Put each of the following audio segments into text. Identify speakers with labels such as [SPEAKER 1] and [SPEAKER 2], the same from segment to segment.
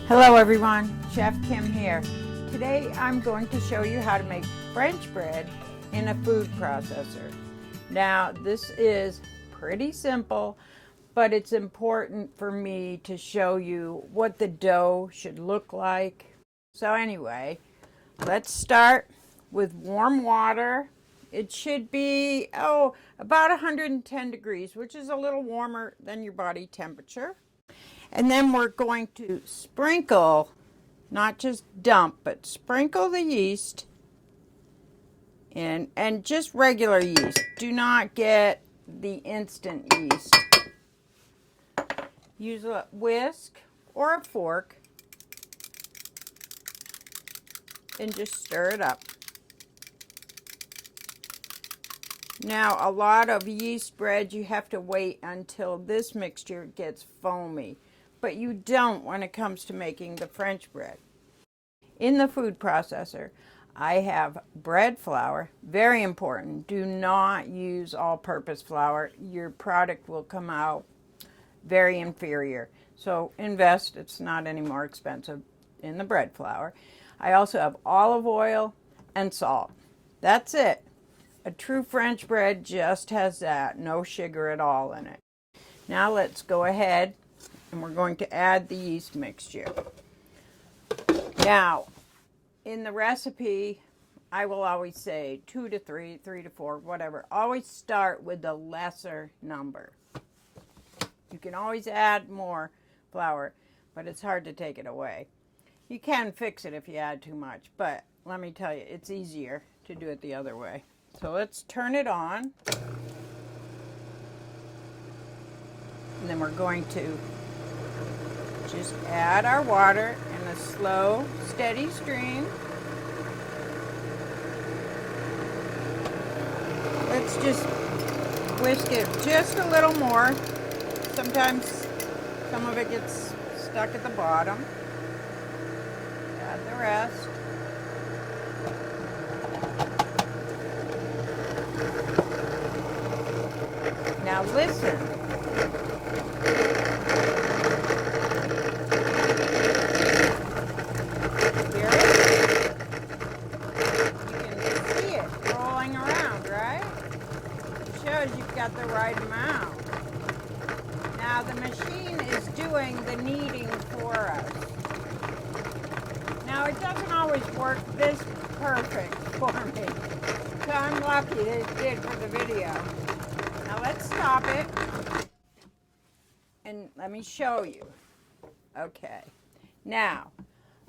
[SPEAKER 1] Hello everyone, Chef Kim here. Today I'm going to show you how to make French bread in a food processor. Now this is pretty simple, but it's important for me to show you what the dough should look like. So anyway, let's start with warm water. It should be, about 110 degrees, which is a little warmer than your body temperature. And then we're going to sprinkle, not just dump, but sprinkle the yeast in, and just regular yeast. Do not get the instant yeast. Use a whisk or a fork and just stir it up. Now, a lot of yeast bread, you have to wait until this mixture gets foamy, but you don't when it comes to making the French bread. In the food processor, I have bread flour. Very important. Do not use all-purpose flour. Your product will come out very inferior. So invest, it's not any more expensive, in the bread flour. I also have olive oil and salt. That's it. A true French bread just has that. No sugar at all in it. Now let's go ahead and we're going to add the yeast mixture. Now, in the recipe, I will always say 2 to 3, 3 to 4, whatever. Always start with the lesser number. You can always add more flour, but it's hard to take it away. You can fix it if you add too much, but let me tell you, it's easier to do it the other way. So let's turn it on. And then we're going to just add our water in a slow, steady stream. Let's just whisk it just a little more. Sometimes some of it gets stuck at the bottom. Add the rest. Now listen. Hear it? You can see it rolling around, right? It shows you've got the right amount. Now the machine is doing the kneading for us. Now it doesn't always work this perfect for me. So I'm lucky that it did for the video. Now let's stop it and let me show you. Okay, now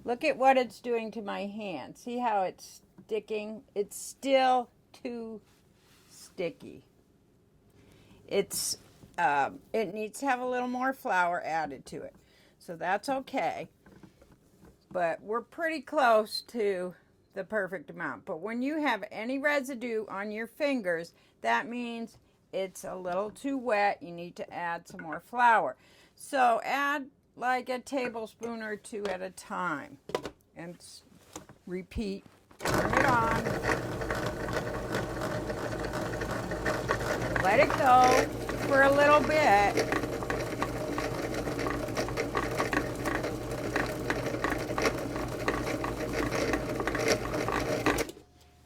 [SPEAKER 1] look at what it's doing to my hand. See how it's sticking? It's still too sticky. It needs to have a little more flour added to it, so that's okay. But we're pretty close to the perfect amount. But when you have any residue on your fingers, that means it's a little too wet. You need to add some more flour. So add like a tablespoon or two at a time. And repeat. Turn it on. Let it go for a little bit.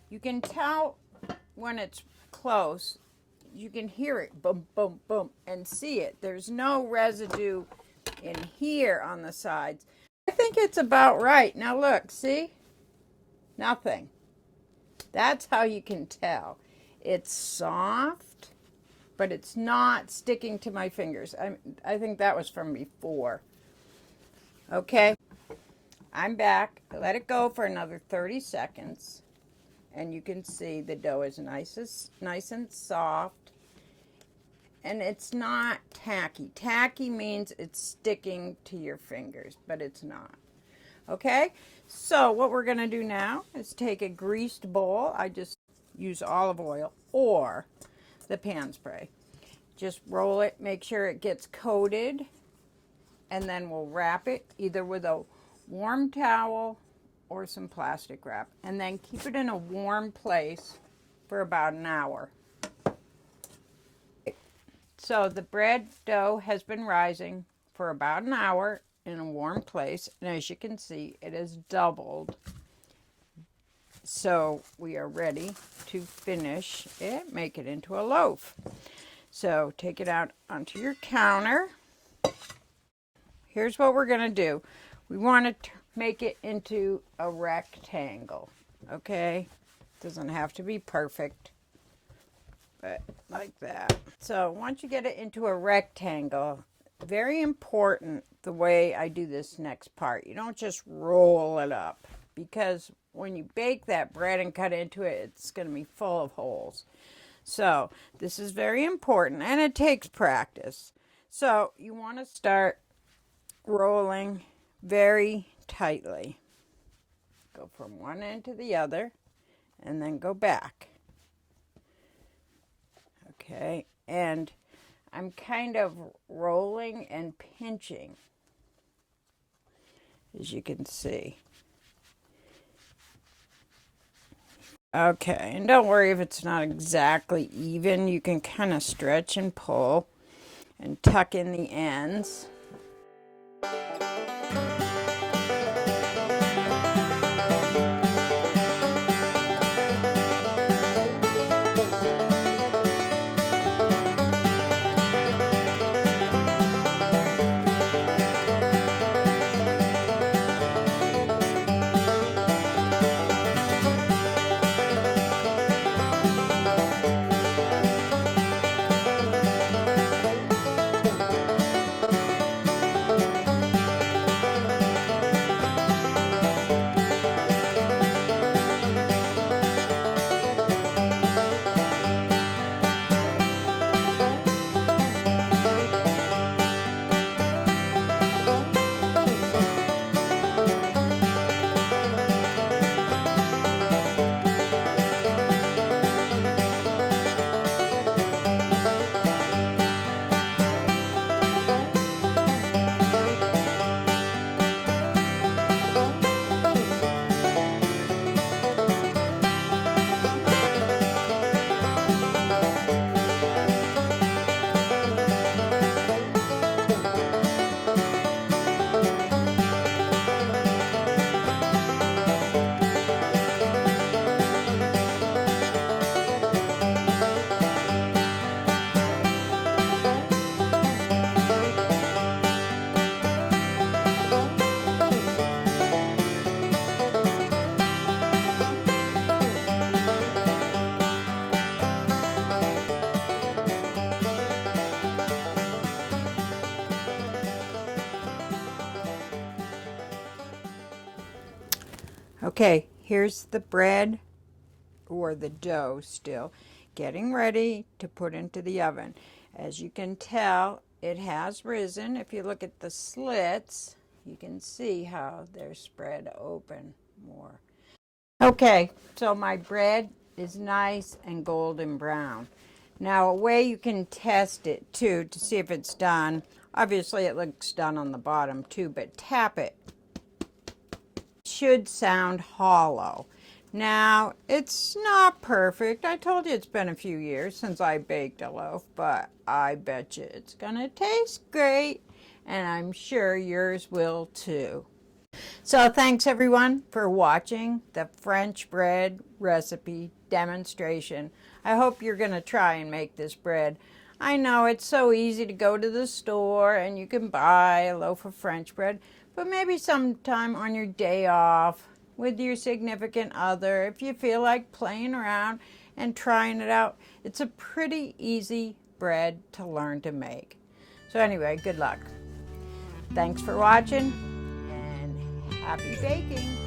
[SPEAKER 1] You can tell when it's close. You can hear it, boom, boom, boom, and see it. There's no residue in here on the sides. I think it's about right. Now look, see? Nothing. That's how you can tell. It's soft, but it's not sticking to my fingers. I think that was from before. Okay, I'm back. Let it go for another 30 seconds. And you can see the dough is nice and soft. And it's not tacky. Tacky means it's sticking to your fingers, but it's not. Okay, so what we're going to do now is take a greased bowl. I just use olive oil or the pan spray. Just roll it, make sure it gets coated, and then we'll wrap it either with a warm towel or some plastic wrap, and then keep it in a warm place for about an hour. So the bread dough has been rising for about an hour, in a warm place. And as you can see, it has doubled. So we are ready to finish it, make it into a loaf. So take it out onto your counter. Here's what we're going to do. We want to make it into a rectangle, okay? Doesn't have to be perfect, but like that. So once you get it into a rectangle, very important the way I do this next part. You don't just roll it up, because when you bake that bread and cut into it, it's going to be full of holes. So this is very important, and it takes practice. So you want to start rolling very tightly. Go from one end to the other, and then go back. Okay, and I'm kind of rolling and pinching, as you can see. Okay, and don't worry if it's not exactly even. You can kind of stretch and pull and tuck in the ends. Okay, here's the bread, or the dough still, getting ready to put into the oven. As you can tell, it has risen. If you look at the slits, you can see how they're spread open more. Okay, so my bread is nice and golden brown. Now, a way you can test it too to see if it's done, obviously it looks done on the bottom too, but tap it. Should sound hollow. Now, it's not perfect. I told you it's been a few years since I baked a loaf, but I bet you it's gonna taste great, and I'm sure yours will too. So thanks everyone for watching the French bread recipe demonstration. I hope you're gonna try and make this bread. I know it's so easy to go to the store and you can buy a loaf of French bread, but maybe sometime on your day off with your significant other, if you feel like playing around and trying it out, it's a pretty easy bread to learn to make. So anyway, good luck. Thanks for watching and happy baking.